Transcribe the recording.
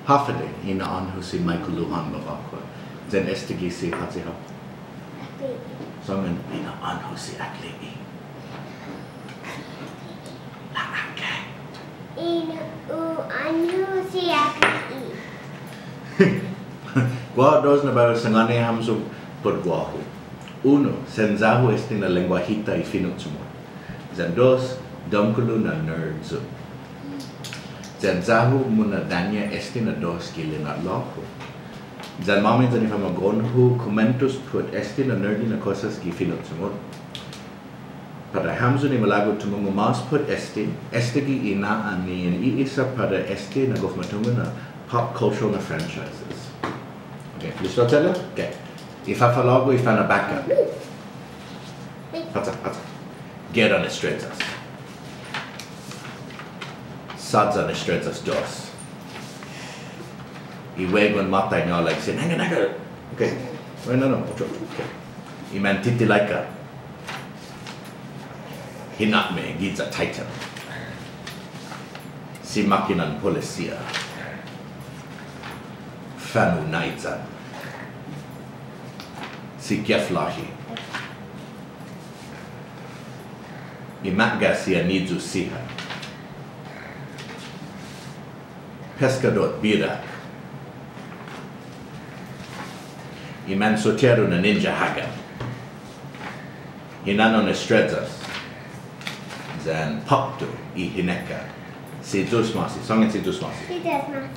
Hafede ina anhu si Michael Luhan babakwa. Zen estigi si hatziha. Songen ina anhu si aklegi. Lakake. Ina anhu si aklegi. Gua dos na bawa sangane hamso podguahu. Uno, senzahu esti na lenguajita y finutsumo. Zen dos, domkulu na nerdzu. Zenzahu muna danya esti na dos gili na loku. Zen mamin zani fama gonhu comentus put esti na nerdi na cosas ki finutsumo. Pada hamso ni malago tumungu mas put esti gi ina ani in iisa pada esti na gofmatumu na pop cultural na franchises. Okay, listo tele? Okay. Ifafalago ifana backa. Hatsa. Get on estrezas. Sadza estrezas dos. Iwegon mata nyo like sin naga. Okay. Wait, no. Okay. Iman titilaika. Hinatme giza titan. Si makinan policia. Fanu naizan. Si geflahi. Imatga si anidzu siha. Pescador birak. Iman soteru na ninja haga. Hinanon estrezas. Zan paktu I hineka. Si dusmasi. Songen si dusmasi. Si dusmasi.